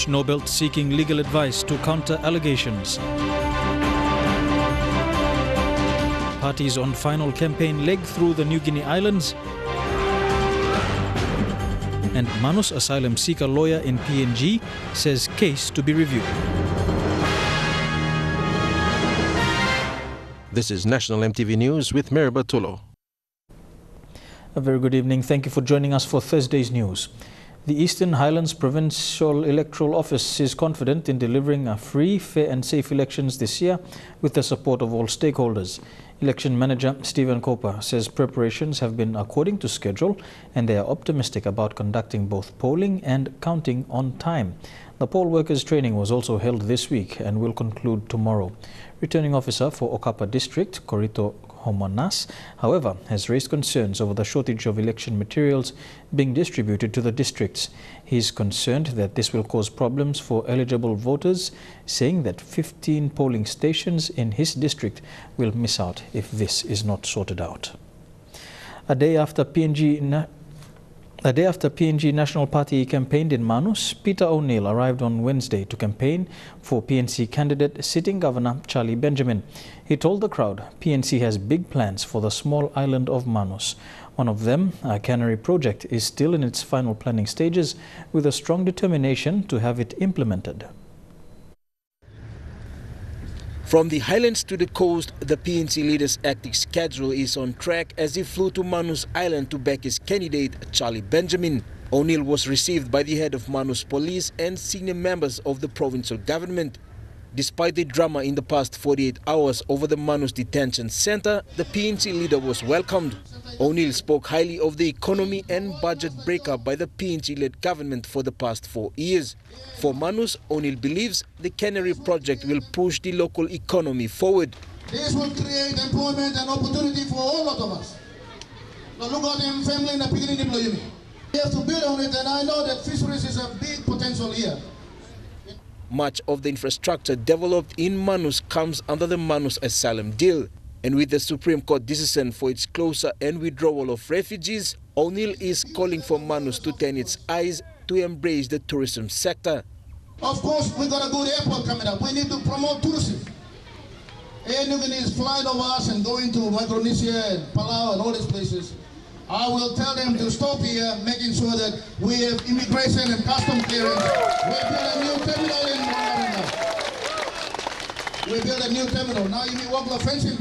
Schnaubelt seeking legal advice to counter allegations. Parties on final campaign leg through the New Guinea Islands. And Manus asylum seeker lawyer in PNG says case to be reviewed. This is National EMTV News with Mary Bartolo. A very good evening. Thank you for joining us for Thursday's news. The Eastern Highlands Provincial Electoral Office is confident in delivering a free, fair and safe elections this year with the support of all stakeholders. Election Manager Stephen Cooper says preparations have been according to schedule and they are optimistic about conducting both polling and counting on time. The poll workers training was also held this week and will conclude tomorrow. Returning officer for Okapa District, Korito Homanas, however, has raised concerns over the shortage of election materials being distributed to the districts. He is concerned that this will cause problems for eligible voters, saying that 15 polling stations in his district will miss out if this is not sorted out. A day after PNG National Party campaigned in Manus, Peter O'Neill arrived on Wednesday to campaign for PNC candidate sitting Governor Charlie Benjamin. He told the crowd PNC has big plans for the small island of Manus. One of them, a cannery project, is still in its final planning stages with a strong determination to have it implemented. From the Highlands to the coast, the PNC leader's active schedule is on track as he flew to Manus Island to back his candidate, Charlie Benjamin. O'Neill was received by the head of Manus Police and senior members of the provincial government. Despite the drama in the past 48 hours over the Manus detention center, the PNC leader was welcomed. O'Neill spoke highly of the economy and budget breakup by the PNC-led government for the past 4 years. For Manus, O'Neill believes the cannery project will push the local economy forward. This will create employment and opportunity for all of us. Now look at them family in the beginning. We have to build on it, and I know that fisheries is a big potential here. Much of the infrastructure developed in Manus comes under the Manus Asylum deal. And with the Supreme Court decision for its closure and withdrawal of refugees, O'Neill is calling for Manus to turn its eyes to embrace the tourism sector. Of course, we got a good airport coming up. We need to promote tourism. Air New Guinea is flying over us and going to Micronesia and Palau and all these places. I will tell them to stop here, making sure that we have immigration and custom clearance. We build a new terminal in Madang. We build a new terminal. Now you need walk fencing.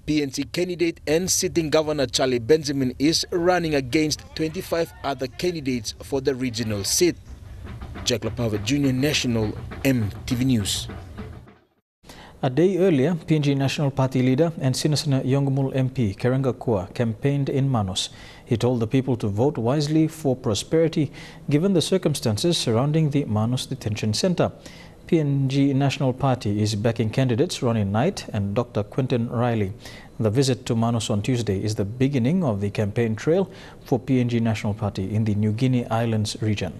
PNC candidate and sitting Governor Charlie Benjamin is running against 25 other candidates for the regional seat. Jack Lapava Jr. National EMTV News. A day earlier, PNG National Party leader and Sinasana Yongumul MP Karenga Kua campaigned in Manus. He told the people to vote wisely for prosperity given the circumstances surrounding the Manus detention center. PNG National Party is backing candidates Ronnie Knight and Dr. Quentin Riley. The visit to Manus on Tuesday is the beginning of the campaign trail for PNG National Party in the New Guinea Islands region.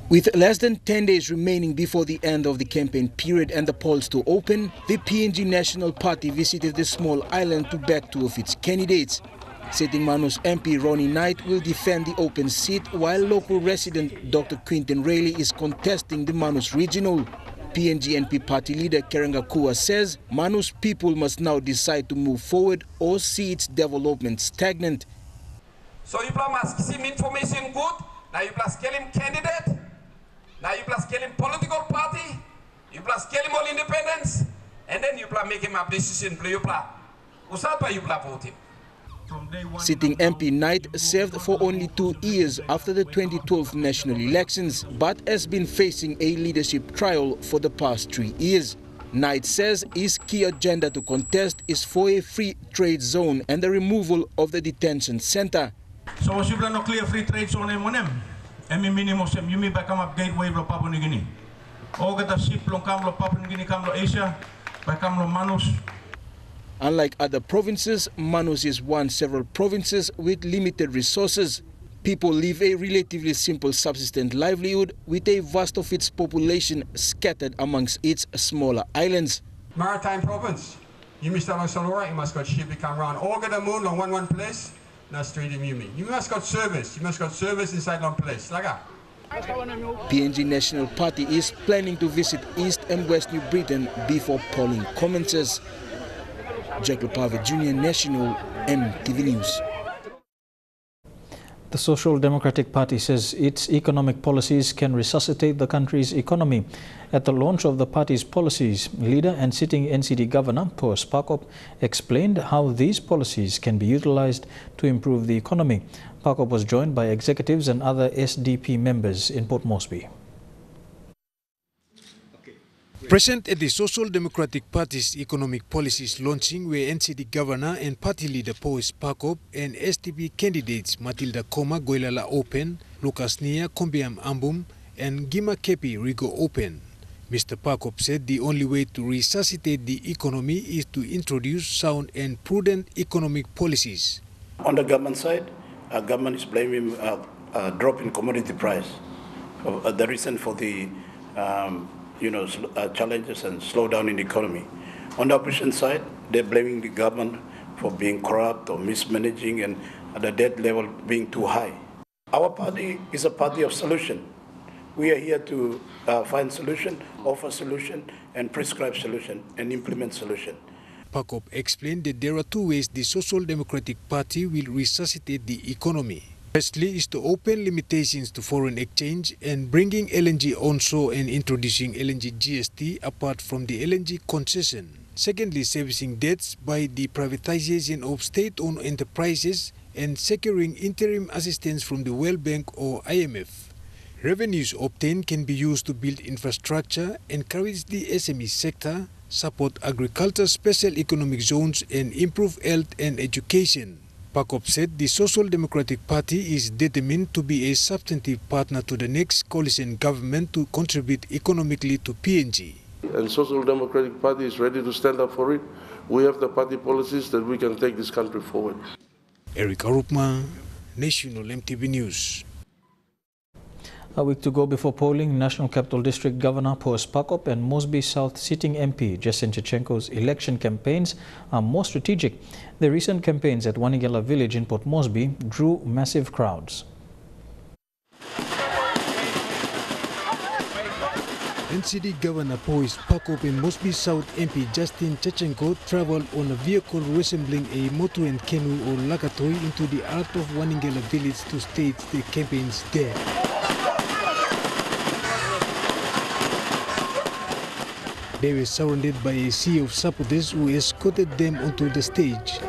With less than 10 days remaining before the end of the campaign period and the polls to open, the PNG National Party visited the small island to back two of its candidates. Sitting Manus MP Ronnie Knight will defend the open seat while local resident Dr. Quentin Riley is contesting the Manus regional. PNG NP party leader Karenga Kua says Manus people must now decide to move forward or see its development stagnant. So you must see information good, now you must kill him candidate, now you must kill him political party, you must kill him all independence, and then you make him a decision, you vote him. Sitting MP Knight served for only 2 years after the 2012 national elections, but has been facing a leadership trial for the past 3 years. Knight says his key agenda to contest is for a free trade zone and the removal of the detention center. So if you have no clear free trade zone, you may become a gateway to Papua New Guinea. All the ship long come to Papua New Guinea, come to Asia, become to Manus. Unlike other provinces, Manus is one several provinces with limited resources. People live a relatively simple subsistence livelihood with a vast of its population scattered amongst its smaller islands. Maritime province. You must have a salora, you must got ship become around all the moon on one place. na street Mumi. You must got service. You must got service inside one place. Saga. PNG National Party is planning to visit East and West New Britain before polling commences. Jack Lupave Jr. National EMTV News. The Social Democratic Party says its economic policies can resuscitate the country's economy. At the launch of the party's policies, leader and sitting NCD Governor Paul Pakop explained how these policies can be utilized to improve the economy. Pakop was joined by executives and other SDP members in Port Moresby. Present at the Social Democratic Party's economic policies launching were NCD Governor and Party Leader Paul Pakop and SDP candidates Matilda Koma Goilala Open, Lucas Nia Kombiam Ambum and Gima Kepi Rigo Open. Mr. Pakop said the only way to resuscitate the economy is to introduce sound and prudent economic policies. On the government side, government is blaming a drop in commodity price. The reason for the challenges and slowdown in the economy. On the opposition side, they're blaming the government for being corrupt or mismanaging and the debt level being too high. Our party is a party of solution. We are here to find solution, offer solution, and prescribe solution and implement solution. Pakop explained that there are two ways the Social Democratic Party will resuscitate the economy. Firstly is to open limitations to foreign exchange and bringing LNG onshore and introducing LNG GST apart from the LNG concession. Secondly, servicing debts by the privatization of state-owned enterprises and securing interim assistance from the World Bank or IMF. Revenues obtained can be used to build infrastructure, encourage the SME sector, support agriculture special economic zones and improve health and education. Pakop said the Social Democratic Party is determined to be a substantive partner to the next coalition government to contribute economically to PNG. And Social Democratic Party is ready to stand up for it. We have the party policies that we can take this country forward. Eric Arupma, National EMTV News. A week to go before polling, National Capital District Governor Paul Pakop and Moresby South sitting MP Jasin Chechenko's election campaigns are more strategic. The recent campaigns at Wanigela village in Port Moresby drew massive crowds. NCD Governor Paul Pakop and Moresby South MP Jasin Chechenko travelled on a vehicle resembling a motor and canoe or lakatoi into the heart of Wanigela village to stage the campaigns there. They were surrounded by a sea of supporters who escorted them onto the stage.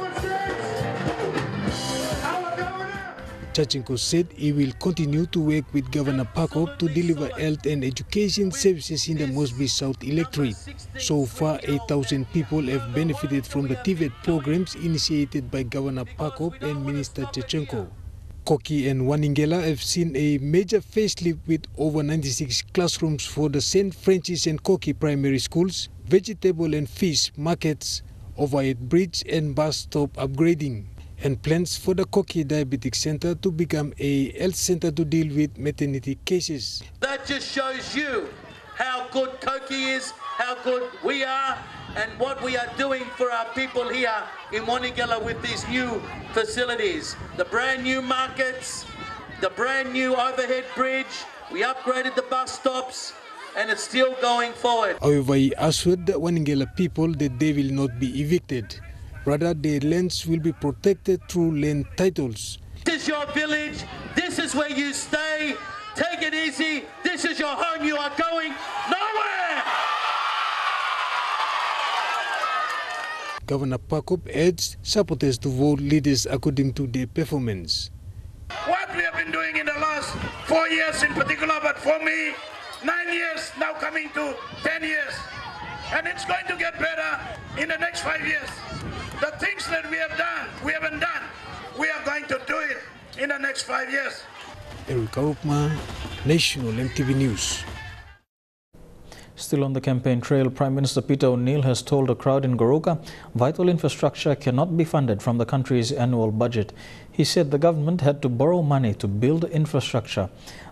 Chachenko said he will continue to work with Governor Pakop to deliver health and education services in the Moresby South electorate. So far, 8,000 people have benefited from the TVET programs initiated by Governor Pakop and Minister Chachenko. Koki and Waningela have seen a major facelift with over 96 classrooms for the St. Francis and Koki primary schools, vegetable and fish markets, overhead bridge and bus stop upgrading, and plans for the Koki Diabetic Center to become a health center to deal with maternity cases. That just shows you how good Koki is, how good we are, and what we are doing for our people here in Wanigela with these new facilities. The brand new markets, the brand new overhead bridge, we upgraded the bus stops, and it's still going forward. However, he assured the Wanigela people that they will not be evicted. Rather, their lands will be protected through land titles. This is your village, this is where you stay, take it easy, this is your home, you are going nowhere! Governor Pakop urged supporters to vote leaders according to their performance. What we have been doing in the last 4 years in particular, but for me, 9 years, now coming to 10 years. And it's going to get better in the next 5 years. The things that we haven't done, we are going to do it in the next 5 years. Eric Arupma, National EMTV News. Still on the campaign trail, Prime Minister Peter O'Neill has told a crowd in Goroka vital infrastructure cannot be funded from the country's annual budget. He said the government had to borrow money to build infrastructure.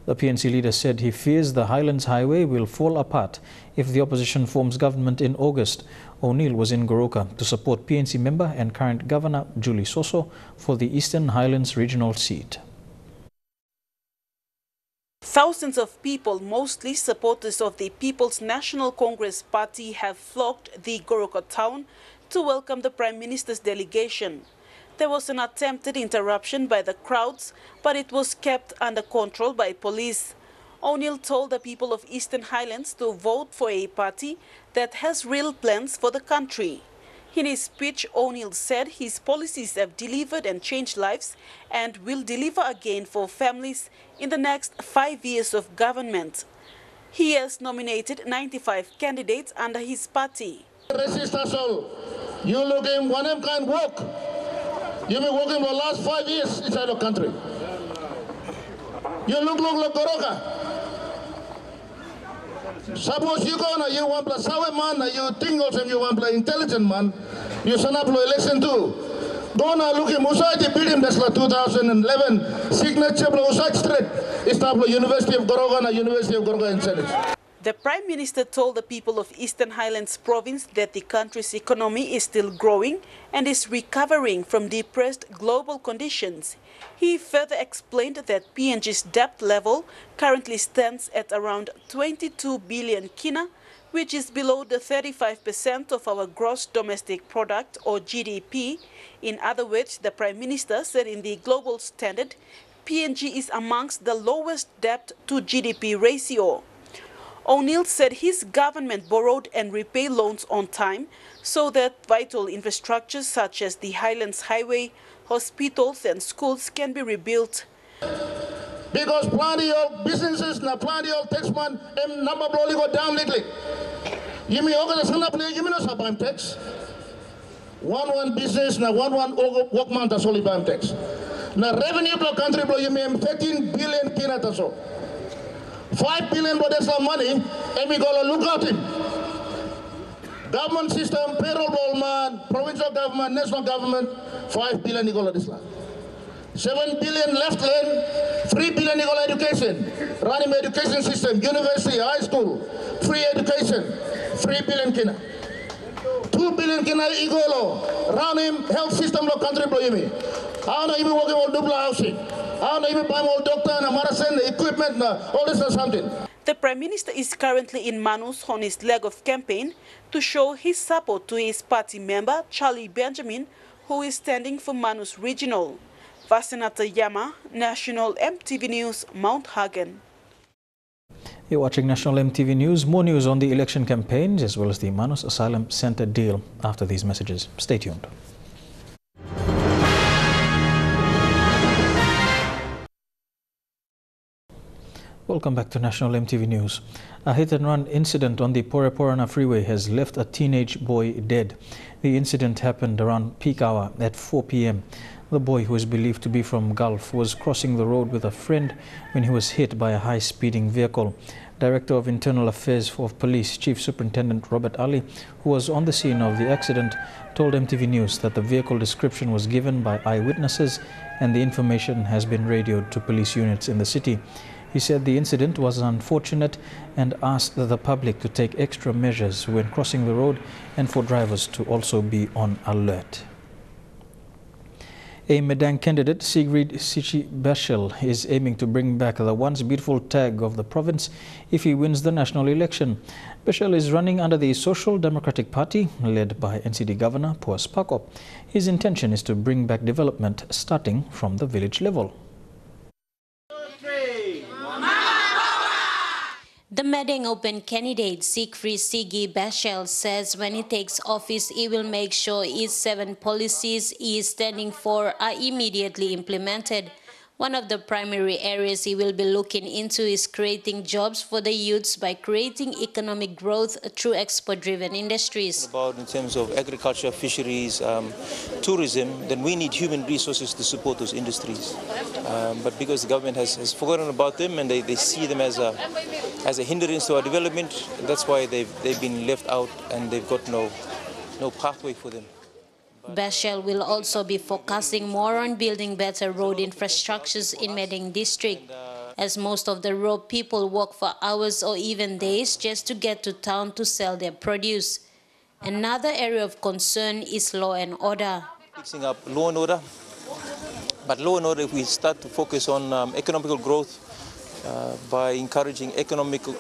The PNC leader said he fears the Highlands Highway will fall apart if the opposition forms government in August. O'Neill was in Goroka to support PNC member and current Governor Julie Soso for the Eastern Highlands regional seat. Thousands of people, mostly supporters of the People's National Congress Party, have flocked the Goroka town to welcome the Prime Minister's delegation. There was an attempted interruption by the crowds, but it was kept under control by police. O'Neill told the people of Eastern Highlands to vote for a party that has real plans for the country. In his speech, O'Neill said his policies have delivered and changed lives and will deliver again for families in the next 5 years of government. He has nominated 95 candidates under his party. Resist us all. You look in one of kind work. You've been working for the last 5 years inside the country. You look like Goroka. Suppose you go and you want to play man, you think also you want to play intelligent man, you sign up for election too. Go now look at Musaiti building that's like 2011 signature Musaiti Street. It's the University of Goroka and University of Goroka in Senate. The Prime Minister told the people of Eastern Highlands province that the country's economy is still growing and is recovering from depressed global conditions. He further explained that PNG's debt level currently stands at around 22 billion kina, which is below the 35% of our gross domestic product or GDP. In other words, the Prime Minister said in the global standard, PNG is amongst the lowest debt to GDP ratio. O'Neill said his government borrowed and repaid loans on time so that vital infrastructures such as the Highlands Highway, hospitals and schools can be rebuilt. Because plenty of businesses, plenty of tax man, number probably go down lately. You mean you mean no tax? One business, one workman that's only buying tax. Now revenue per country, you mean 13 billion kina that's all. 5 billion for this money, and we gotta look at him. Government system, payroll man, provincial government, national government, 5 billion you gotta this land. 7 billion left lane, 3 billion you gotta education, running education system, university, high school, free education, 3 billion kina. 2 billion kina igolo, running health system lo country bro yimi. How do you working on double housing? How do you buy more doctor and medicine, equipment, all this or something? The Prime Minister is currently in Manus on his leg of campaign to show his support to his party member, Charlie Benjamin, who is standing for Manus Regional. Vasanata Yama, National EMTV News, Mount Hagen. You're watching National EMTV News. More news on the election campaigns as well as the Manus Asylum Centre deal after these messages. Stay tuned. Welcome back to National EMTV News. A hit-and-run incident on the Poreporana freeway has left a teenage boy dead. The incident happened around peak hour at 4 p.m. The boy, who is believed to be from Gulf, was crossing the road with a friend when he was hit by a high-speeding vehicle. Director of Internal Affairs of Police, Chief Superintendent Robert Ali, who was on the scene of the accident, told MTV News that the vehicle description was given by eyewitnesses and the information has been radioed to police units in the city. He said the incident was unfortunate and asked the public to take extra measures when crossing the road and for drivers to also be on alert. A Madang candidate, Sigrid Sichi Bashel, is aiming to bring back the once beautiful tag of the province if he wins the national election. Bashel is running under the Social Democratic Party, led by NCD Governor Puas Pakop. His intention is to bring back development starting from the village level. The Madang Open candidate Sigrid Sigi Bashel says when he takes office, he will make sure his 7 policies he is standing for are immediately implemented. One of the primary areas he will be looking into is creating jobs for the youths by creating economic growth through export-driven industries. About in terms of agriculture, fisheries, tourism, then we need human resources to support those industries. But because the government has forgotten about them and they see them as a hindrance to our development, that's why they've been left out and they've got no pathway for them. Bashel will also be focusing more on building better road infrastructures in Madang district, as most of the road people walk for hours or even days just to get to town to sell their produce. Another area of concern is law and order. Fixing up law and order, but law and order, if we start to focus on economical growth by encouraging economical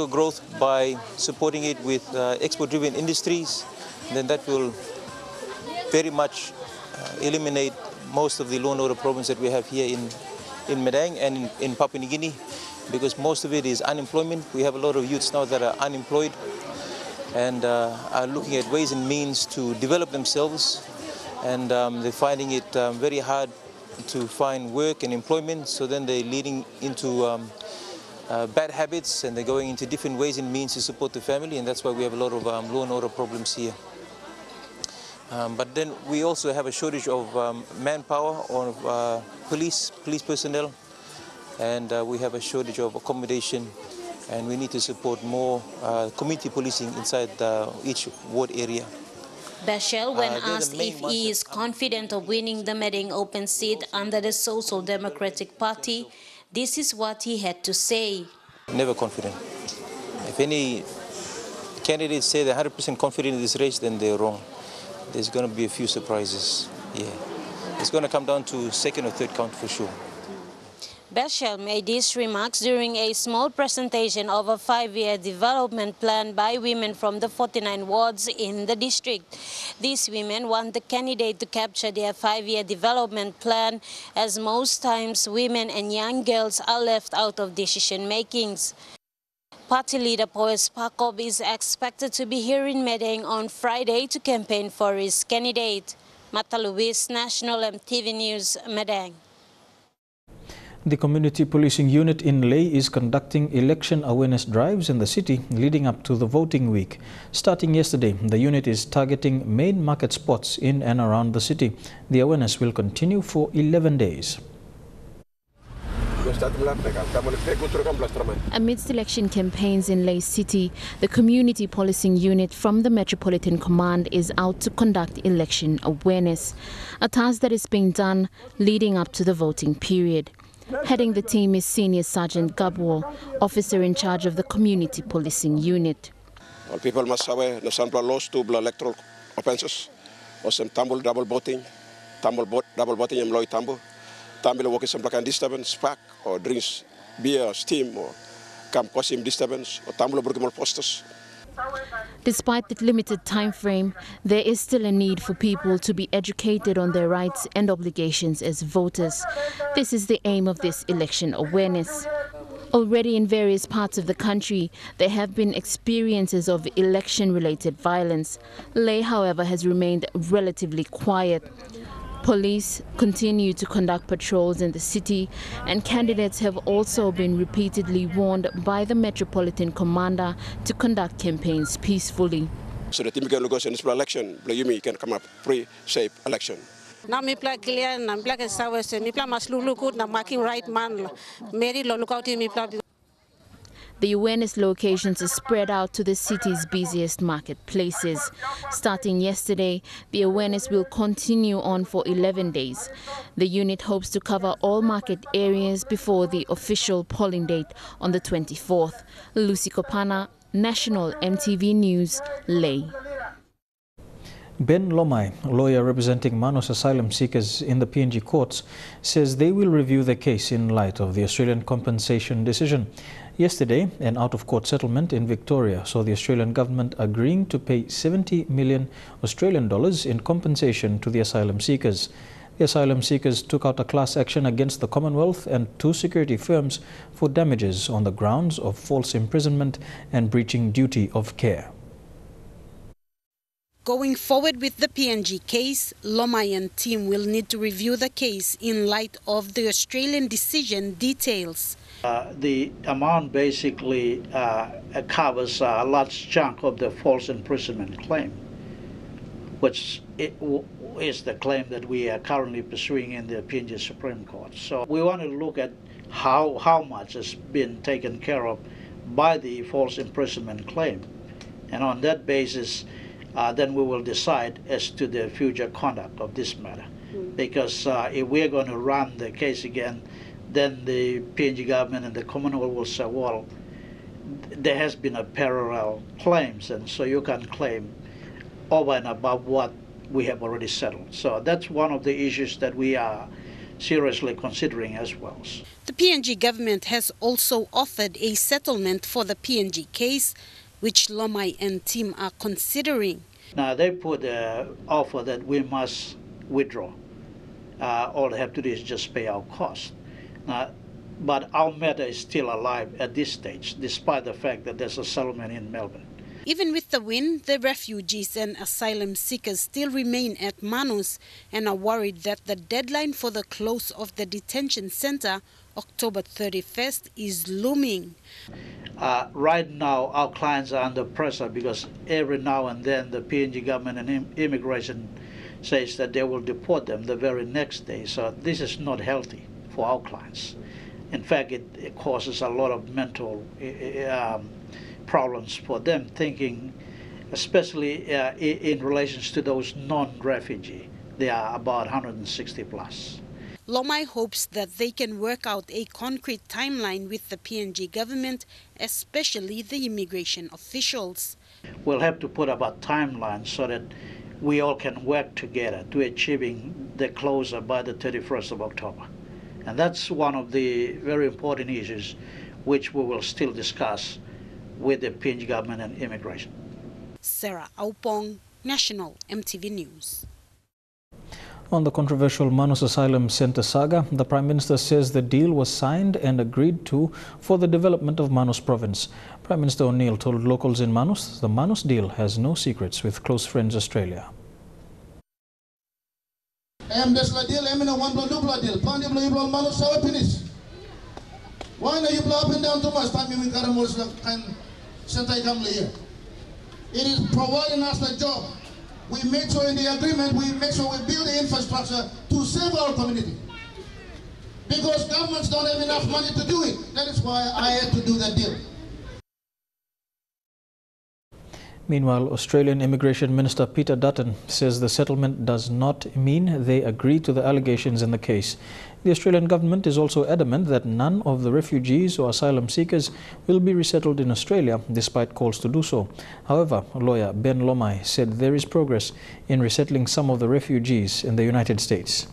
growth by supporting it with export-driven industries, then that will very much eliminate most of the law and order problems that we have here in Madang and in Papua New Guinea, because most of it is unemployment. We have a lot of youths now that are unemployed and are looking at ways and means to develop themselves, and they're finding it very hard to find work and employment, so then they're leading into bad habits and they're going into different ways and means to support the family, and that's why we have a lot of law and order problems here. But then we also have a shortage of manpower, of police personnel, and we have a shortage of accommodation, and we need to support more community policing inside each ward area. Bashel, when asked if he is confident of winning the Madang open seat under the Social Democratic Party, this is what he had to say. Never confident. If any candidates say they're 100% confident in this race, then they're wrong. There's going to be a few surprises. Yeah, it's going to come down to second or third count for sure. Bashel made these remarks during a small presentation of a 5-year development plan by women from the 49 wards in the district. These women want the candidate to capture their 5-year development plan, as most times women and young girls are left out of decision makings. Party leader Poes Pakov is expected to be here in Madang on Friday to campaign for his candidate. Mata Luis, National EMTV News, Madang. The Community Policing Unit in Leh is conducting election awareness drives in the city leading up to the voting week. Starting yesterday, the unit is targeting main market spots in and around the city. The awareness will continue for 11 days. Amidst election campaigns in Leh City, the Community Policing Unit from the Metropolitan Command is out to conduct election awareness, a task that is being done leading up to the voting period. Heading the team is Senior Sergeant Gabwal, officer in charge of the Community Policing Unit. All people must aware the central laws to electoral offences, or some tumble double voting, double voting employ tumble working some kind disturbance, spark or drinks, beer, steam, or come cause him disturbance, or tumble broken posters. Despite the limited time frame, there is still a need for people to be educated on their rights and obligations as voters. This is the aim of this election awareness. Already in various parts of the country, there have been experiences of election-related violence. Leh, however, has remained relatively quiet. Police continue to conduct patrols in the city, and candidates have also been repeatedly warned by the Metropolitan Commander to conduct campaigns peacefully. So the team can negotiate this election, you can come up free, safe election. Now me play clear, na play ke sawe se, me play maslulu good, na marking right man, Mary lo look out in me play. The awareness locations are spread out to the city's busiest marketplaces. Starting yesterday, the awareness will continue on for 11 days. The unit hopes to cover all market areas before the official polling date on the 24th. Lucy Kopana, National EMTV News, Leh. Ben Lomai, a lawyer representing Manus asylum seekers in the PNG courts, says they will review the case in light of the Australian compensation decision. Yesterday, an out-of-court settlement in Victoria saw the Australian government agreeing to pay 70 million Australian dollars in compensation to the asylum seekers. The asylum seekers took out a class action against the Commonwealth and 2 security firms for damages on the grounds of false imprisonment and breaching duty of care. Going forward with the PNG case, Lomai and team will need to review the case in light of the Australian decision details. The amount basically covers a large chunk of the false imprisonment claim, which is the claim that we are currently pursuing in the PNG Supreme Court. So we want to look at how much has been taken care of by the false imprisonment claim. And on that basis, then we will decide as to the future conduct of this matter. Because if we're going to run the case again, then the PNG government and the Commonwealth will say, well, there has been a parallel claims, and so you can claim over and above what we have already settled. So that's one of the issues that we are seriously considering as well. The PNG government has also offered a settlement for the PNG case, which Lomai and team are considering. Now they put an offer that we must withdraw. All they have to do is just pay our cost. But our matter is still alive at this stage, despite the fact that there's a settlement in Melbourne. Even with the win, the refugees and asylum seekers still remain at Manus and are worried that the deadline for the close of the detention center, October 31st, is looming. Right now, our clients are under pressure because every now and then the PNG government and immigration says that they will deport them the very next day. So this is not healthy for our clients. In fact, it causes a lot of mental problems for them, thinking, especially in relation to those non-refugee. They are about 160 plus. Lomai hopes that they can work out a concrete timeline with the PNG government, especially the immigration officials. We'll have to put up a timeline so that we all can work together to achieving the closure by the 31st of October. And that's one of the very important issues which we will still discuss with the PNG government and immigration. Sarah Aupong, National EMTV News. On the controversial Manus Asylum Centre saga, the Prime Minister says the deal was signed and agreed to for the development of Manus province. Prime Minister O'Neill told locals in Manus the Manus deal has no secrets with close friends Australia. Why not you blow up and down too much time we got and it is providing us the job. We make sure in the agreement, we make sure we build the infrastructure to save our community. Because governments don't have enough money to do it. That is why I had to do that deal. Meanwhile, Australian Immigration Minister Peter Dutton says the settlement does not mean they agree to the allegations in the case. The Australian government is also adamant that none of the refugees or asylum seekers will be resettled in Australia, despite calls to do so. However, lawyer Ben Lomai said there is progress in resettling some of the refugees in the United States.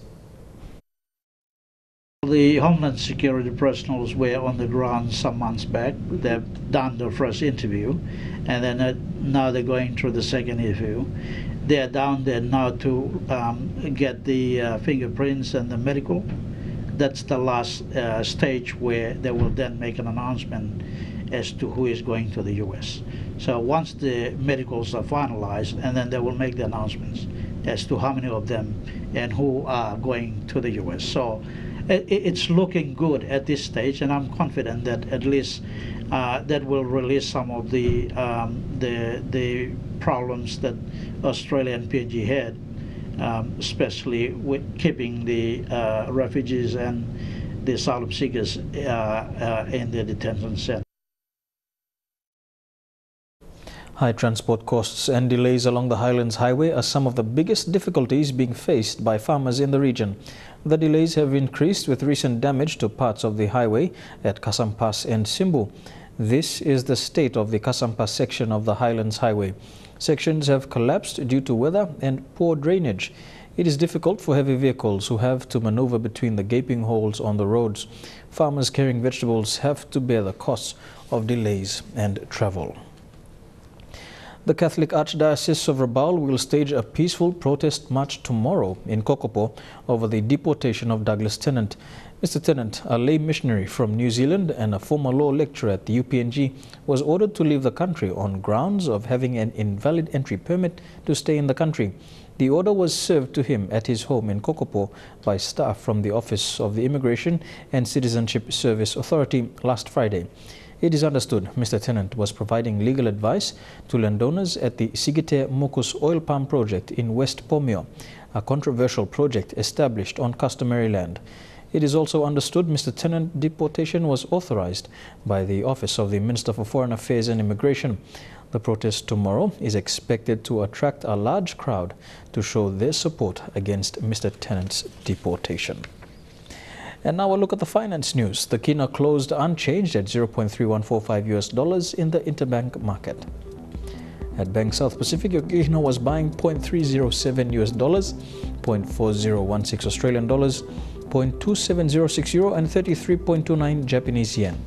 The Homeland Security personnel were on the ground some months back. They've done the first interview, and then now they're going through the second interview. They're down there now to get the fingerprints and the medical. That's the last stage where they will then make an announcement as to who is going to the U.S. So once the medicals are finalized, and then they will make the announcements as to how many of them and who are going to the U.S. So it's looking good at this stage, and I'm confident that at least that will release some of the problems that Australia and PNG had, especially with keeping the refugees and the asylum seekers in the detention center. High transport costs and delays along the Highlands Highway are some of the biggest difficulties being faced by farmers in the region. The delays have increased with recent damage to parts of the highway at Kasampas and Simbu. This is the state of the Kasampas section of the Highlands Highway. Sections have collapsed due to weather and poor drainage. It is difficult for heavy vehicles who have to maneuver between the gaping holes on the roads. Farmers carrying vegetables have to bear the costs of delays and travel. The Catholic Archdiocese of Rabaul will stage a peaceful protest march tomorrow in Kokopo over the deportation of Douglas Tennent. Mr. Tennent, a lay missionary from New Zealand and a former law lecturer at the UPNG, was ordered to leave the country on grounds of having an invalid entry permit to stay in the country. The order was served to him at his home in Kokopo by staff from the Office of the Immigration and Citizenship Service Authority last Friday. It is understood Mr. Tennent was providing legal advice to landowners at the Sigete Mokus oil palm project in West Pomio, a controversial project established on customary land. It is also understood Mr. Tennent's deportation was authorized by the Office of the Minister for Foreign Affairs and Immigration. The protest tomorrow is expected to attract a large crowd to show their support against Mr. Tennent's deportation. And now a look at the finance news. The kina closed unchanged at $0.3145 in the interbank market. At Bank South Pacific, your kina was buying $0.307 $0.4016 Australian dollars, $0.2706 euro and 33.29 Japanese yen.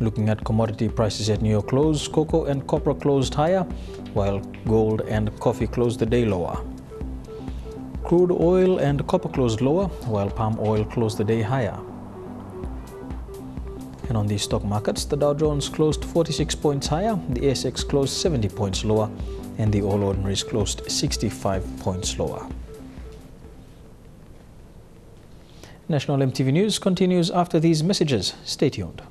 Looking at commodity prices at New York close, cocoa and copper closed higher, while gold and coffee closed the day lower. Crude oil and copper closed lower, while palm oil closed the day higher. And on the stock markets, the Dow Jones closed 46 points higher, the ASX closed 70 points lower, and the All Ordinaries closed 65 points lower. National EMTV News continues after these messages. Stay tuned.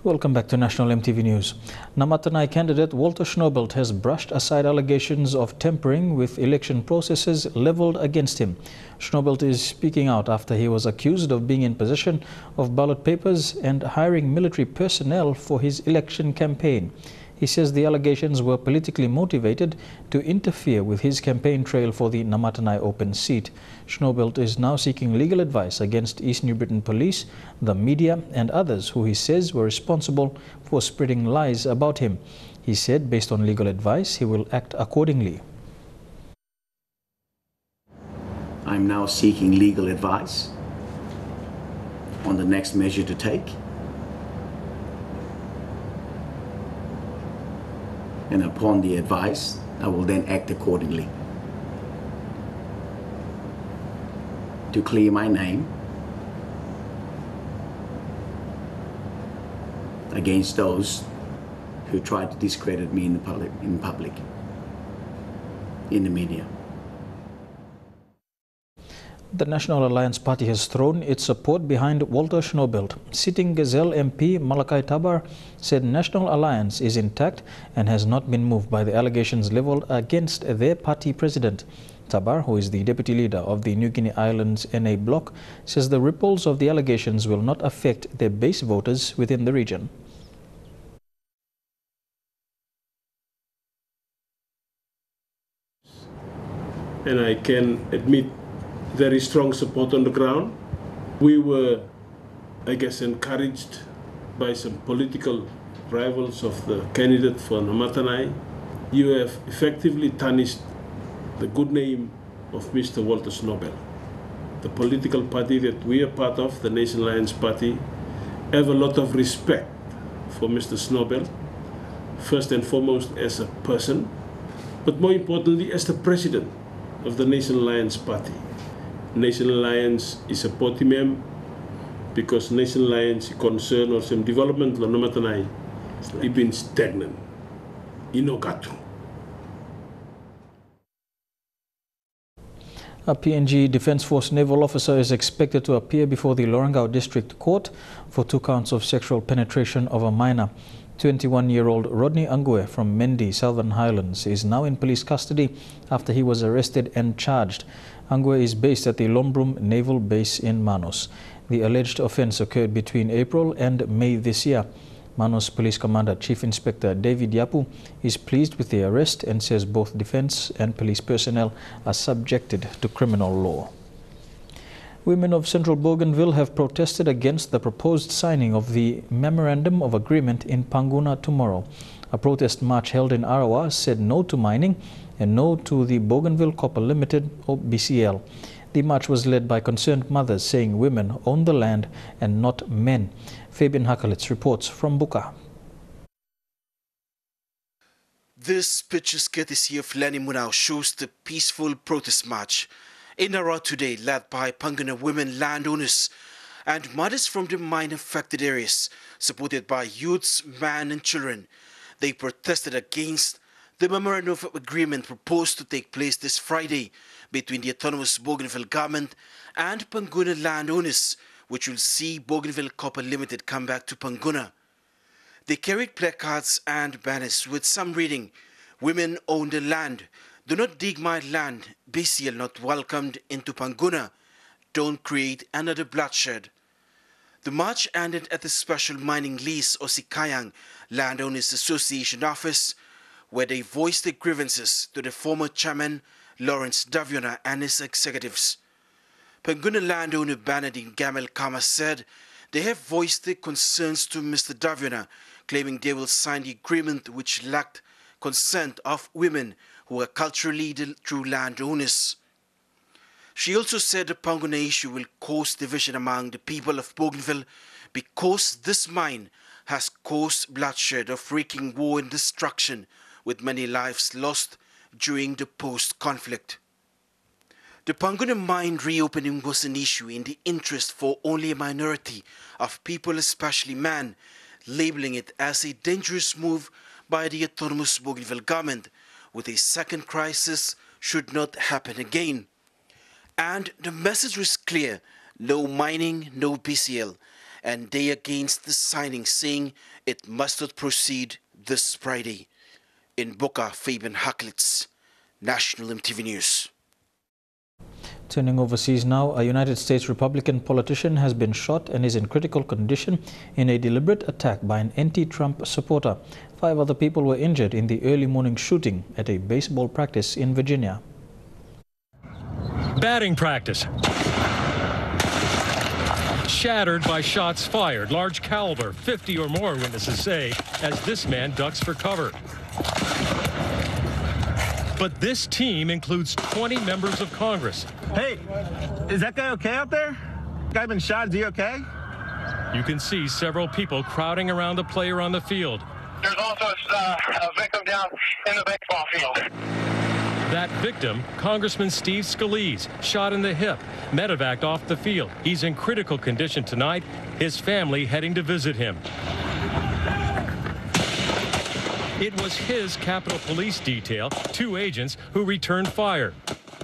Welcome back to National EMTV News. Namatanai candidate Walter Schnaubelt has brushed aside allegations of tampering with election processes leveled against him. Schnaubelt is speaking out after he was accused of being in possession of ballot papers and hiring military personnel for his election campaign. He says the allegations were politically motivated to interfere with his campaign trail for the Namatanai open seat. Schnaubelt is now seeking legal advice against East New Britain Police, the media and others who he says were responsible for spreading lies about him. He said based on legal advice, he will act accordingly. I'm now seeking legal advice on the next measure to take. And upon the advice, I will then act accordingly to clear my name against those who try to discredit me in public, in the media. The National Alliance Party has thrown its support behind Walter Schnaubelt. Sitting Gazelle MP Malakai Tabar said National Alliance is intact and has not been moved by the allegations leveled against their party president. Tabar, who is the deputy leader of the New Guinea Islands NA bloc, says the ripples of the allegations will not affect their base voters within the region. And I can admit very strong support on the ground. We were, I guess, encouraged by some political rivals of the candidate for Namatanai. You have effectively tarnished the good name of Mr. Walter Schnaubelt. The political party that we are part of, the National Alliance Party, have a lot of respect for Mr. Schnaubelt, first and foremost as a person, but more importantly as the president of the National Alliance Party. National Alliance is supporting him because National Alliance is concerned or some development of Namatanai has been stagnant. Inogatu. A PNG Defence Force naval officer is expected to appear before the Lorengau District Court for 2 counts of sexual penetration of a minor. 21-year-old Rodney Angue from Mendi, Southern Highlands, is now in police custody after he was arrested and charged. Angue is based at the Lombrum Naval Base in Manus. The alleged offence occurred between April and May this year. Manus Police Commander Chief Inspector David Yapu is pleased with the arrest and says both defence and police personnel are subjected to criminal law. Women of Central Bougainville have protested against the proposed signing of the Memorandum of Agreement in Panguna tomorrow. A protest march held in Arawa said no to mining and no to the Bougainville Copper Limited or BCL. The march was led by concerned mothers saying women own the land and not men. Fabian Hakalits reports from Buka. This picture's courtesy of Lenny Munau shows the peaceful protest march in Nara today, led by Panguna women landowners and mothers from the mine-affected areas, supported by youths, men and children. They protested against the memorandum of agreement proposed to take place this Friday between the autonomous Bougainville government and Panguna landowners, which will see Bougainville Copper Limited come back to Panguna. They carried placards and banners with some reading, "Women own the land. Do not dig my land. BCL not welcomed into Panguna. Don't create another bloodshed." The march ended at the Special Mining Lease or Sikayang Landowners Association office, where they voiced their grievances to the former chairman, Lawrence Daviona, and his executives. Panguna landowner Bernardine Gamel Kama said they have voiced their concerns to Mr. Daviona, claiming they will sign the agreement which lacked consent of women who are culturally the true landowners. She also said the Panguna issue will cause division among the people of Bougainville because this mine has caused bloodshed of wreaking war and destruction, with many lives lost during the post-conflict. The Panguna mine reopening was an issue in the interest for only a minority of people, especially men, labeling it as a dangerous move by the autonomous Bougainville government, with a second crisis should not happen again. And the message was clear: no mining, no BCL, and they against the signing, saying it must not proceed this Friday. In Buka, Fabian Haklitz, National EMTV News. Turning overseas now, a United States Republican politician has been shot and is in critical condition in a deliberate attack by an anti-Trump supporter. 5 other people were injured in the early morning shooting at a baseball practice in Virginia. Batting practice. Shattered by shots fired, large caliber, 50 or more, witnesses say, as this man ducks for cover. But this team includes 20 members of Congress. Hey, is that guy okay out there? Guy been shot, is he okay? You can see several people crowding around the player on the field. There's also a victim down in the baseball field. That victim, Congressman Steve Scalise, shot in the hip, medevaced off the field. He's in critical condition tonight, his family heading to visit him. It was his Capitol Police detail, 2 agents, who returned fire.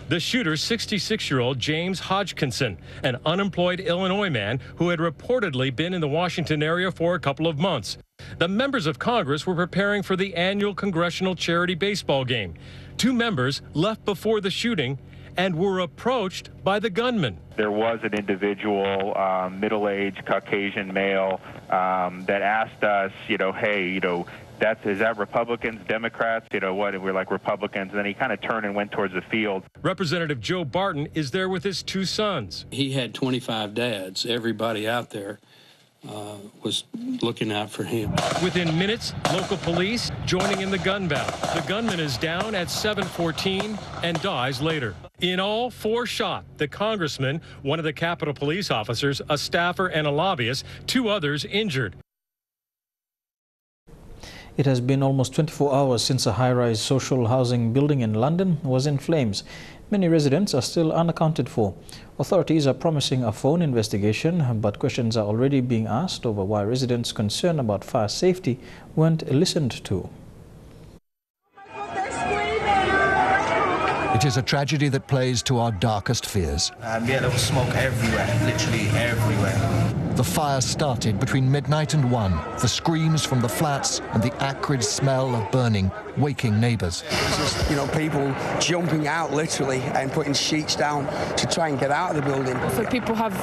The shooter, 66-year-old James Hodgkinson, an unemployed Illinois man who had reportedly been in the Washington area for a couple of months. The members of Congress were preparing for the annual congressional charity baseball game. 2 members left before the shooting and were approached by the gunman. There was an individual, middle-aged Caucasian male, that asked us, hey, is that Republicans, Democrats, what? And we're like, Republicans. And then he kind of turned and went towards the field. Representative Joe Barton is there with his 2 sons. He had 25 dads. Everybody out there was looking out for him. Within minutes, local police joining in the gun battle. The gunman is down at 7:14 and dies later. In all, 4 shot. The congressman, one of the Capitol Police officers, a staffer and a lobbyist, 2 others injured. It has been almost 24 hours since a high-rise social housing building in London was in flames. Many residents are still unaccounted for. Authorities are promising a phone investigation, but questions are already being asked over why residents concerned about fire safety weren't listened to. It is a tragedy that plays to our darkest fears. Yeah, there was smoke everywhere, literally everywhere. The fire started between midnight and 1. The screams from the flats and the acrid smell of burning waking neighbours. It's just, people jumping out literally and putting sheets down to try and get out of the building. So people have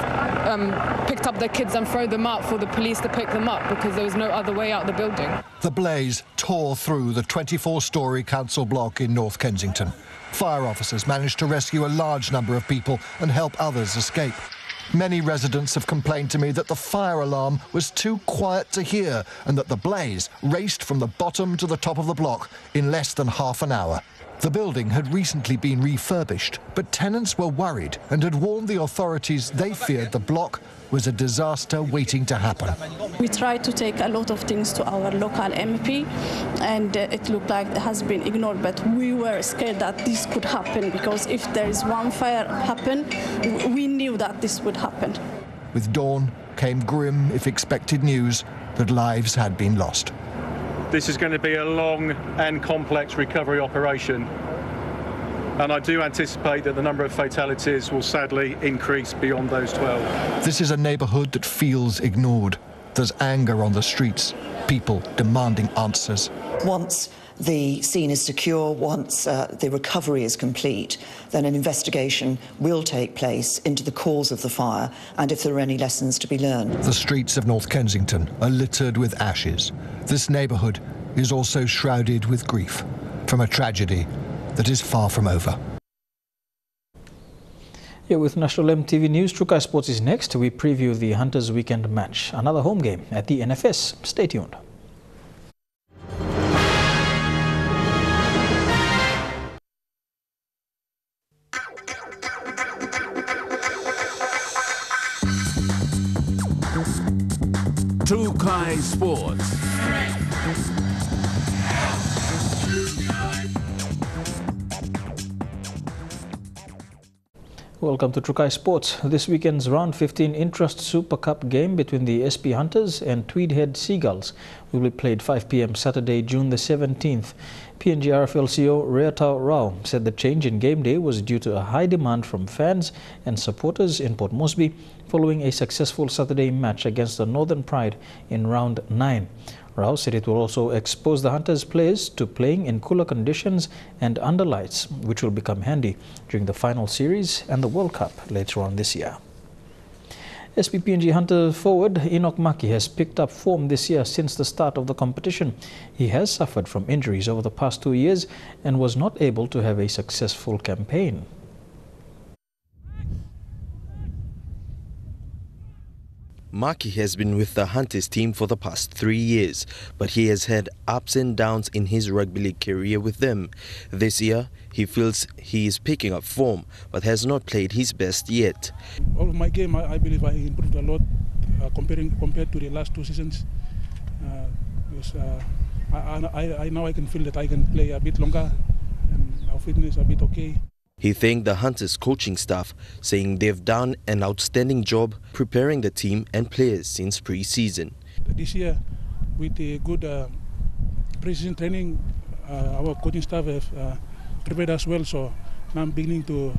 picked up their kids and thrown them out for the police to pick them up because there was no other way out of the building. The blaze tore through the 24-storey council block in North Kensington. Fire officers managed to rescue a large number of people and help others escape. Many residents have complained to me that the fire alarm was too quiet to hear and that the blaze raced from the bottom to the top of the block in less than half an hour. The building had recently been refurbished, but tenants were worried and had warned the authorities they feared the block was a disaster waiting to happen. We tried to take a lot of things to our local MP, and it looked like it has been ignored, but we were scared that this could happen, because if there is one fire happen, we knew that this would happen. With dawn came grim, if expected, news that lives had been lost. This is going to be a long and complex recovery operation, and I do anticipate that the number of fatalities will sadly increase beyond those 12. This is a neighbourhood that feels ignored. There's anger on the streets, people demanding answers. Once the scene is secure, once the recovery is complete, then an investigation will take place into the cause of the fire and if there are any lessons to be learned. The streets of North Kensington are littered with ashes. This neighbourhood is also shrouded with grief from a tragedy that is far from over. Here with National EMTV News, Trukai Sports is next. We preview the Hunters weekend match, another home game at the NFS. Stay tuned. Trukai Sports. Welcome to Trukai Sports. This weekend's round 15 Intrust Super Cup game between the SP Hunters and Tweedhead Seagulls will be played 5 p.m. Saturday, June the 17th. PNG RFL CEO Reatau Rao said the change in game day was due to a high demand from fans and supporters in Port Moresby following a successful Saturday match against the Northern Pride in round 9. Rao said it will also expose the Hunters players to playing in cooler conditions and under lights, which will become handy during the final series and the World Cup later on this year. SPPNG Hunter forward Enoch Maki has picked up form this year since the start of the competition. He has suffered from injuries over the past 2 years and was not able to have a successful campaign. Maki has been with the Hunters team for the past 3 years, but he has had ups and downs in his rugby league career with them. This year, he feels he is picking up form, but has not played his best yet. All of my game, I believe I improved a lot compared to the last 2 seasons. Because now I can feel that I can play a bit longer and our fitness a bit okay. He thanked the Hunters coaching staff, saying they've done an outstanding job preparing the team and players since pre-season. This year, with the good pre-season training, our coaching staff have prepared us well, so now I'm beginning to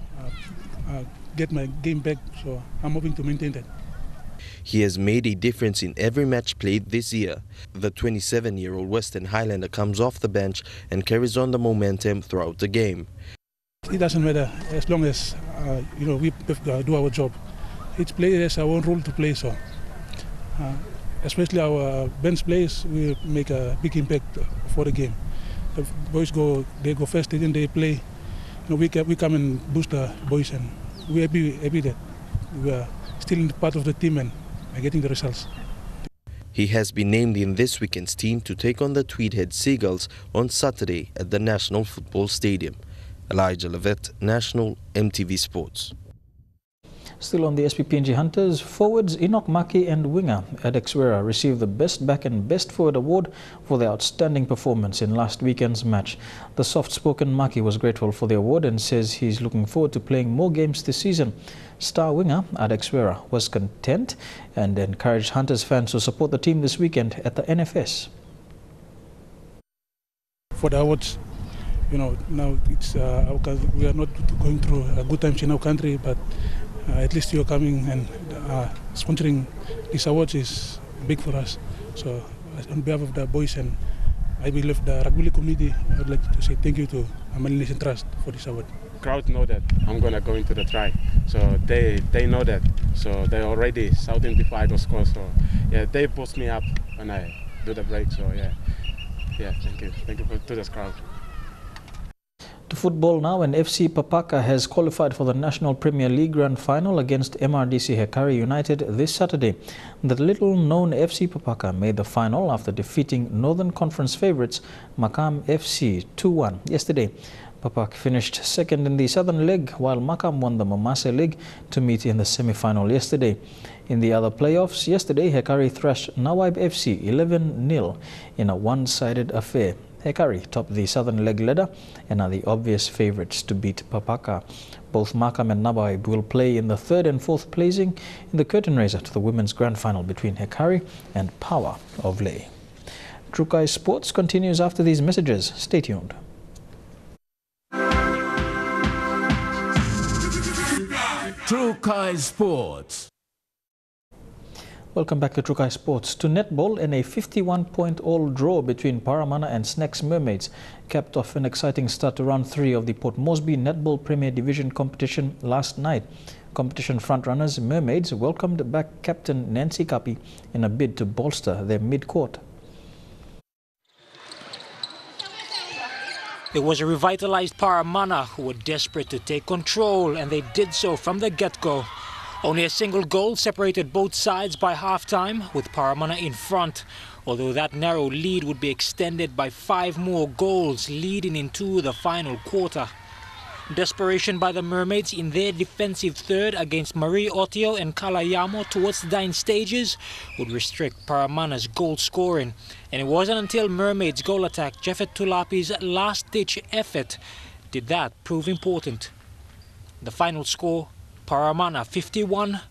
get my game back, so I'm hoping to maintain that. He has made a difference in every match played this year. The 27-year-old Western Highlander comes off the bench and carries on the momentum throughout the game. It doesn't matter as long as we do our job. Each player has our own role to play, so especially our bench players will make a big impact for the game. The boys go first, then they play. We come and boost the boys, and we're happy that we are still part of the team and are getting the results. He has been named in this weekend's team to take on the Tweedhead Seagulls on Saturday at the National Football Stadium. Elijah Levitt, National EMTV Sports. Still on the SPPNG Hunters, forwards Enoch Maki and winger Adex Wera received the Best Back and Best Forward award for their outstanding performance in last weekend's match. The soft-spoken Maki was grateful for the award and says he's looking forward to playing more games this season. Star winger Adex Wera was content and encouraged Hunters fans to support the team this weekend at the NFS. For the awards, now it's we are not going through good times in our country, but at least you are coming and sponsoring these awards is big for us. So on behalf of the boys and I believe the rugby league community, I would like to say thank you to Amali Nation Trust for this award. Crowd know that I'm gonna go into the try, so they know that. So they already shouting before I go score. So yeah, they boost me up when I do the break. So yeah, thank you to the crowd. To football now, and FC Papaka has qualified for the National Premier League Grand Final against MRDC Hekari United this Saturday. The little-known FC Papaka made the final after defeating Northern Conference favourites Makam FC 2-1 yesterday. Papak finished second in the southern leg, while Makam won the Mamase League to meet in the semi-final yesterday. In the other playoffs yesterday, Hekari thrashed Nawaib FC 11-0 in a one-sided affair. Hekari topped the southern leg ladder and are the obvious favourites to beat Papaka. Both Makam and Nawaib will play in the third and fourth placing in the curtain raiser to the women's grand final between Hekari and Power of Leh. Trukai Sports continues after these messages. Stay tuned. Trukai Sports. Welcome back to Trukai Sports. To netball, and a 51-point all draw between Paramana and Snacks Mermaids capped off an exciting start to round 3 of the Port Moresby Netball Premier Division competition last night. Competition frontrunners Mermaids welcomed back captain Nancy Kapi in a bid to bolster their mid-court. It was a revitalized Paramana who were desperate to take control, and they did so from the get-go. Only a single goal separated both sides by half-time, with Paramana in front, although that narrow lead would be extended by 5 more goals leading into the final quarter. Desperation by the Mermaids in their defensive third against Marie Otio and Kalayamo towards the dying stages would restrict Paramana's goal scoring. And it wasn't until Mermaids' goal attack Jeffet Tulapi's last-ditch effort did that prove important. The final score, Paramana 51,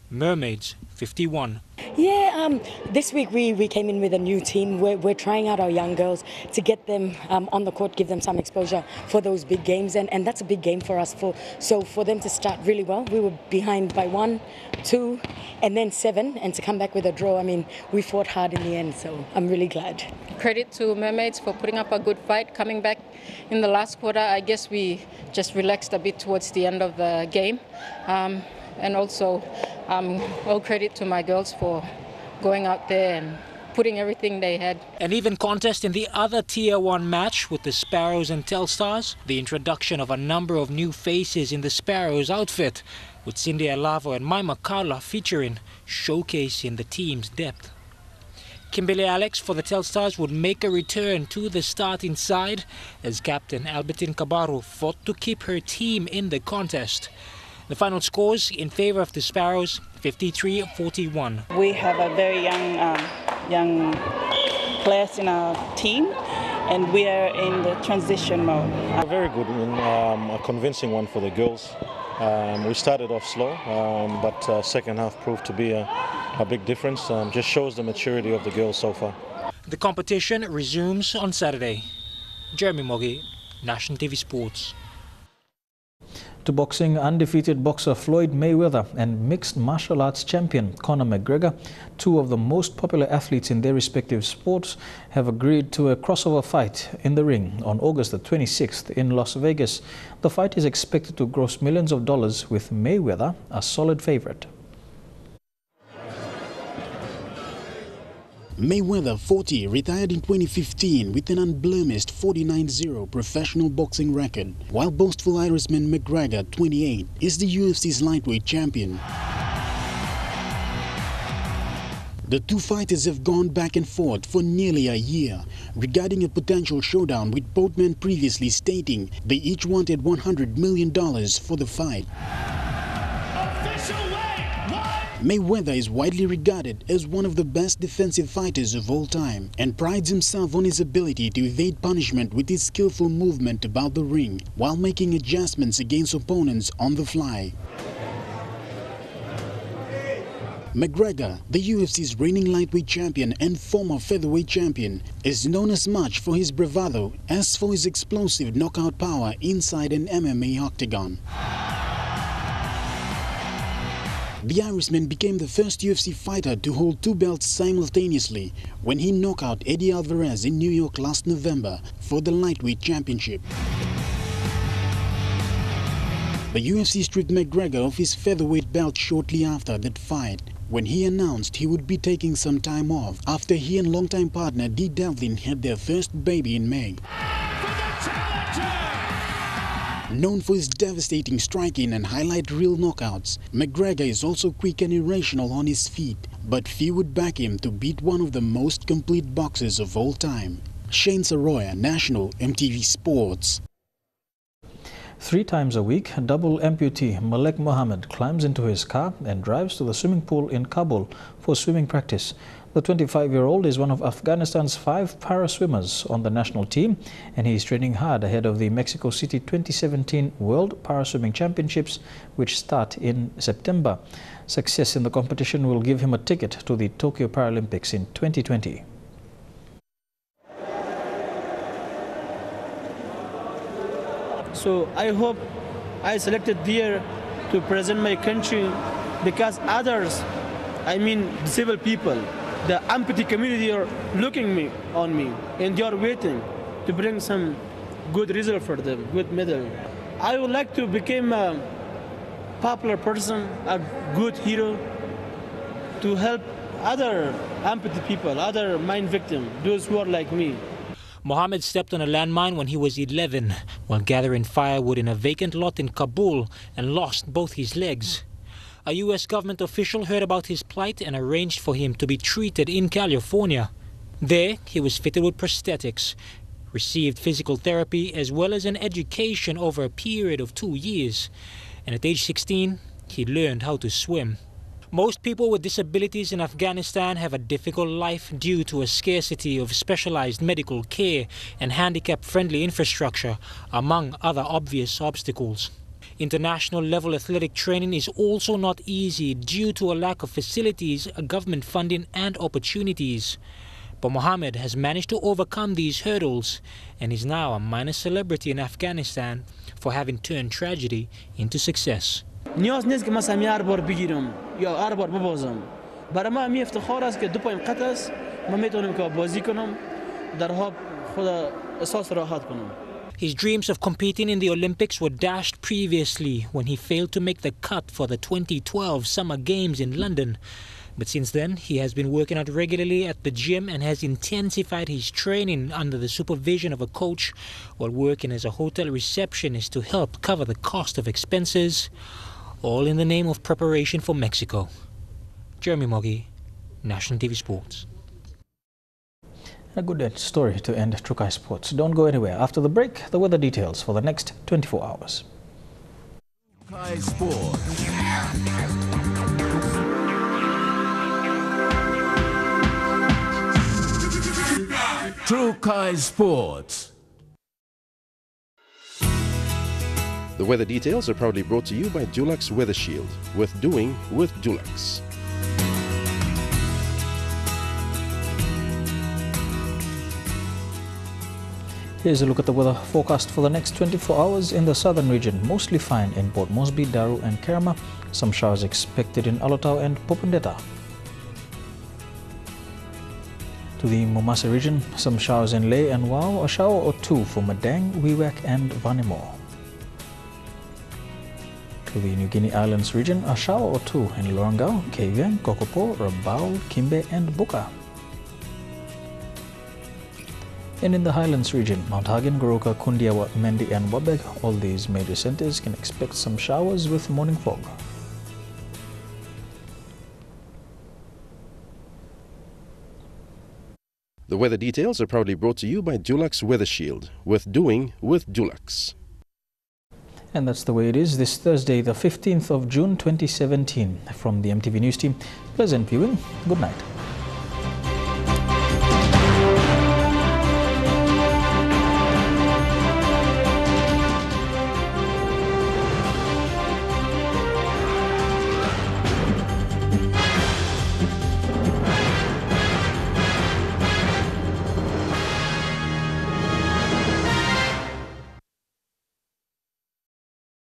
Mermaids 51. Yeah, this week we came in with a new team. We're trying out our young girls to get them on the court, give them some exposure for those big games, and that's a big game for us. So for them to start really well, we were behind by 1, 2, and then 7, and to come back with a draw. I mean, we fought hard in the end, so I'm really glad. Credit to Mermaids for putting up a good fight, coming back in the last quarter. I guess we just relaxed a bit towards the end of the game. And also, all credit to my girls for going out there and putting everything they had. An even contest in the other Tier 1 match with the Sparrows and Telstars. The introduction of a number of new faces in the Sparrows outfit, with Cindy Alavo and Maima Carla featuring, showcasing the team's depth. Kimberly Alex for the Telstars would make a return to the starting side as captain Albertine Cabarro fought to keep her team in the contest. The final scores in favor of the Sparrows, 53-41. We have a very young players in our team, and we are in the transition mode. A very good one, a convincing one for the girls. We started off slow, but second half proved to be a big difference. Just shows the maturity of the girls so far. The competition resumes on Saturday. Jeremy Moggy, National TV Sports. To boxing, undefeated boxer Floyd Mayweather and mixed martial arts champion Conor McGregor, 2 of the most popular athletes in their respective sports, have agreed to a crossover fight in the ring on August the 26th in Las Vegas. The fight is expected to gross millions of dollars, with Mayweather a solid favorite. Mayweather, 40, retired in 2015 with an unblemished 49-0 professional boxing record, while boastful Irishman McGregor, 28, is the UFC's lightweight champion. The two fighters have gone back and forth for nearly a year regarding a potential showdown, with both men previously stating they each wanted $100 million for the fight. Mayweather is widely regarded as one of the best defensive fighters of all time and prides himself on his ability to evade punishment with his skillful movement about the ring while making adjustments against opponents on the fly. McGregor, the UFC's reigning lightweight champion and former featherweight champion, is known as much for his bravado as for his explosive knockout power inside an MMA octagon. The Irishman became the first UFC fighter to hold 2 belts simultaneously when he knocked out Eddie Alvarez in New York last November for the lightweight championship. The UFC stripped McGregor of his featherweight belt shortly after that fight, when he announced he would be taking some time off after he and longtime partner Dee Devlin had their first baby in May. Known for his devastating striking and highlight reel knockouts, McGregor is also quick and irrational on his feet, but few would back him to beat one of the most complete boxers of all time. Shane Saroya, National MTV Sports. 3 times a week, double amputee Malek Mohammed climbs into his car and drives to the swimming pool in Kabul for swimming practice. The 25-year-old is one of Afghanistan's 5 para-swimmers on the national team, and he is training hard ahead of the Mexico City 2017 World Para-Swimming Championships, which start in September. Success in the competition will give him a ticket to the Tokyo Paralympics in 2020. So I hope I selected here to present my country because others, I mean disabled people, the amputee community are looking on me and they are waiting to bring some good result for them, good medal. I would like to become a popular person, a good hero, to help other amputee people, other mine victims, those who are like me. Mohammed stepped on a landmine when he was 11 while gathering firewood in a vacant lot in Kabul and lost both his legs. A U.S. government official heard about his plight and arranged for him to be treated in California. There, he was fitted with prosthetics, received physical therapy as well as an education over a period of 2 years. And at age 16, he learned how to swim. Most people with disabilities in Afghanistan have a difficult life due to a scarcity of specialized medical care and handicap-friendly infrastructure, among other obvious obstacles. International level athletic training is also not easy due to a lack of facilities, government funding and opportunities. But Mohammed has managed to overcome these hurdles and is now a minor celebrity in Afghanistan for having turned tragedy into success. نیاز نیست که من سمی 4 بار بگیرم یا 4 بار ببازم. برای من می افتخار است که 2 پایم قطع است. من میتونم که بازی کنم در حال خود احساس راحت کنم. His dreams of competing in the Olympics were dashed previously when he failed to make the cut for the 2012 Summer Games in London. But since then, he has been working out regularly at the gym and has intensified his training under the supervision of a coach while working as a hotel receptionist to help cover the cost of expenses, all in the name of preparation for Mexico. Jeremy Moggy, National TV Sports. A good story to end Trukai Sports. Don't go anywhere. After the break, the weather details for the next 24 hours. Trukai Sports. Trukai Sports. The weather details are proudly brought to you by Dulux Weather Shield. Worth doing with Dulux. Here's a look at the weather forecast for the next 24 hours in the southern region. Mostly fine in Port Moresby, Daru and Kerma. Some showers expected in Alotau and Popondetta. To the Momasa region, some showers in Leh and Wau, a shower or 2 for Madang, Wewak and Vanimo. To the New Guinea Islands region, a shower or 2 in Lorengau, Kavieng, Kokopo, Rabaul, Kimbe and Buka. And in the Highlands region, Mount Hagen, Goroka, Kundiawa, Mendi and Wabeg, all these major centers can expect some showers with morning fog. The weather details are proudly brought to you by Dulux Weather Shield. Worth doing with Dulux. And that's the way it is this Thursday, the 15th of June 2017. From the MTV News team, pleasant viewing. Good night.